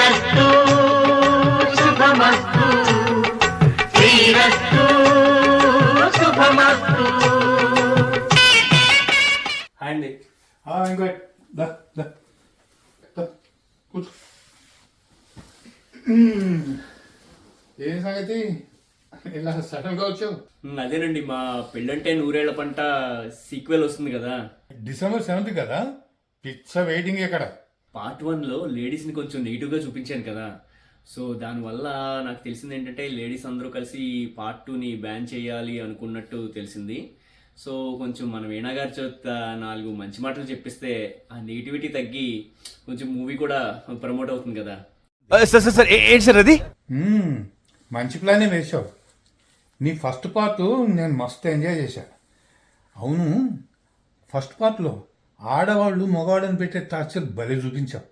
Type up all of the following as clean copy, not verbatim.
శ్రీరస్తు శుభమస్తు శ్రీరస్తు శుభమస్తు. అండి ఇంకా కూర్చో. ఏం సంగతి ఇలా సడన్ గా వచ్చావు? అదేనండి, మా పెళ్ళంటే నూరేళ్ల పంట సీక్వెల్ వస్తుంది కదా, డిసెంబర్ 7th కదా. పిచ్చ వెయిటింగ్ ఇక్కడ. పార్ట్ 1లో లేడీస్ని కొంచెం నెగిటివ్గా చూపించాను కదా, సో దానివల్ల నాకు తెలిసింది ఏంటంటే లేడీస్ అందరూ కలిసి పార్ట్ 2ని బ్యాన్ చేయాలి అనుకున్నట్టు తెలిసింది. సో కొంచెం మన వీణా గారి చేత 4 మంచి మాటలు చెప్పిస్తే ఆ నెగిటివిటీ తగ్గి కొంచెం మూవీ కూడా ప్రమోట్ అవుతుంది కదా. సార్ ఏంటి సార్ అది? మంచి ప్లానే వేసావు. నీ ఫస్ట్ పార్ట్ నేను మస్తు ఎంజాయ్ చేశా. అవును, ఫస్ట్ పార్ట్లో ఆడవాళ్ళు మగవాళ్ళని పెట్టే టార్చర్ భలే చూపించావు.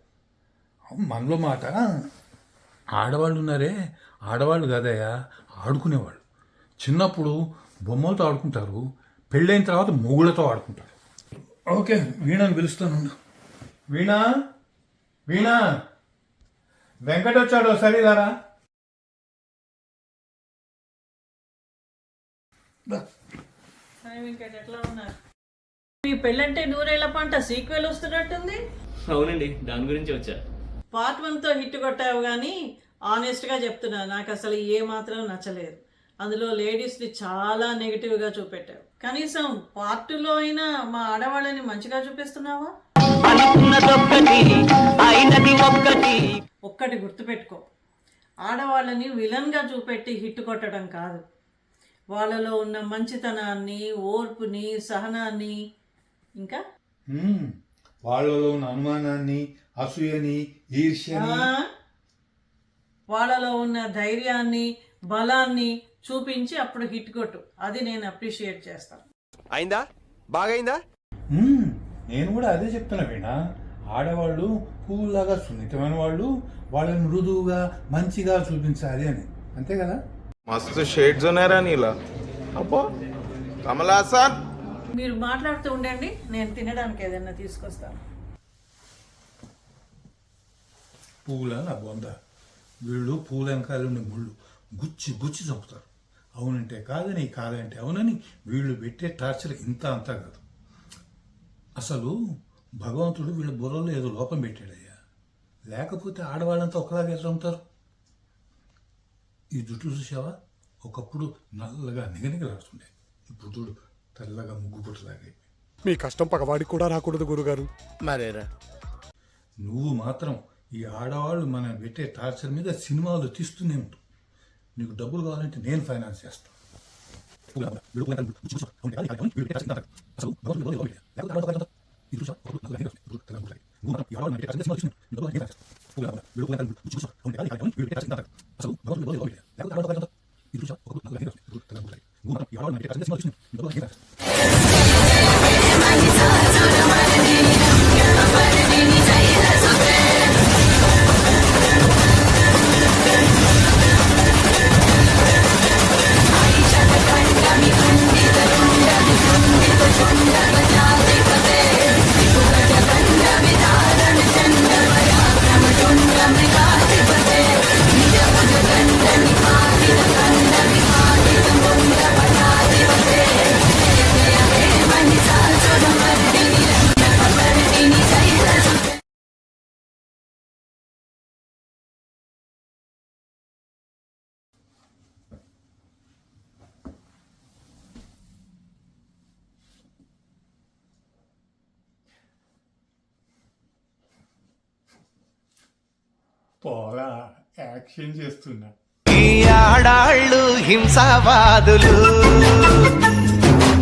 మనలో మాట ఆడవాళ్ళు ఉన్నారే, ఆడవాళ్ళు కాదయ్యా, ఆడుకునేవాళ్ళు. చిన్నప్పుడు బొమ్మలతో ఆడుకుంటారు, పెళ్ళైన తర్వాత మొగుళ్ళతో ఆడుకుంటారు. ఓకే, వీణాను పిలుస్తాను. వీణా వీణా, వెంకట వచ్చాడు, సరిదారా? ఎట్లా ఉన్నారు? మీ పెళ్ళంటే నూరేళ్ల పంట సీక్వెల్ వస్తున్నట్టుంది. అవునండి, దాని గురించి వచ్చా. పార్ట్ 1తో హిట్ కొట్టావు కానీ ఆనెస్ట్గా చెప్తున్నా, నాకు అసలు ఏ మాత్రం నచ్చలేదు. అందులో లేడీస్ని చాలా నెగిటివ్గా చూపెట్టావు. కనీసం పార్ట్ 2లో అయినా మా ఆడవాళ్ళని మంచిగా చూపిస్తున్నావా? ఒక్కటి గుర్తుపెట్టుకో, ఆడవాళ్ళని విలన్గా చూపెట్టి హిట్ కొట్టడం కాదు, వాళ్ళలో ఉన్న మంచితనాన్ని, ఓర్పుని, సహనాన్ని, ఇంకా వాళ్ళలో ఉన్న అనుమానాన్ని, అసూయని, ఈర్ష్యని, వాళ్ళలో ఉన్న ధైర్యాన్ని, బలాన్ని చూపించి అప్పుడు హిట్ కొట్టు. అది నేను అప్రిషియేట్ చేస్తాను. అయిందా? బాగైందా? నేను కూడా అదే చెప్తున్నా వీణా. ఆడవాళ్ళు పువ్వులాగా సున్నితమైన వాళ్ళు, వాళ్ళని మృదువుగా మంచిగా చూపించాలి అని, అంతే కదా? మస్తు షేడ్స్ ఉన్నారా నీలా? అబ్బో కమలాసన్, మీరు మాట్లాడుతూ ఉండండి, నేను తినడానికి ఏదైనా తీసుకొస్తాను. పువ్వులా నా బొంద, వీళ్ళు పూల వెనకాల ఉండే ముళ్ళు గుచ్చి గుచ్చి చంపుతారు. అవునంటే కాదని, కాదంటే అవునని వీళ్ళు పెట్టే టార్చర్ ఇంత అంతా కాదు. అసలు భగవంతుడు వీళ్ళ బుర్రలో ఏదో లోపం పెట్టాడయ్యా, లేకపోతే ఆడవాళ్ళంతా ఒకలాగే చంపుతారు. ఈ జుట్టు చూసావా? ఒకప్పుడు నల్లగా నిగనిగలాడుతుండే, ఇప్పుడు చూడు తెల్లగా ముగ్గు పుట్టలాగా. మీ కష్టం పగవాడికి కూడా రాకూడదు గురుగారు. మరేరా, నువ్వు మాత్రం ఈ ఆడవాళ్ళు మనం పెట్టే టార్చర్ మీద సినిమాలు తీస్తూనే ఉంటావు. నీకు డబ్బులు కావాలంటే నేను ఫైనాన్స్ చేస్తాను. పోలా యాక్షన్ చేస్తున్నా. ఈ ఆడాళ్ళు హింసావాదులు,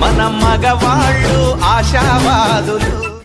మన మగవాళ్ళు ఆశావాదులు.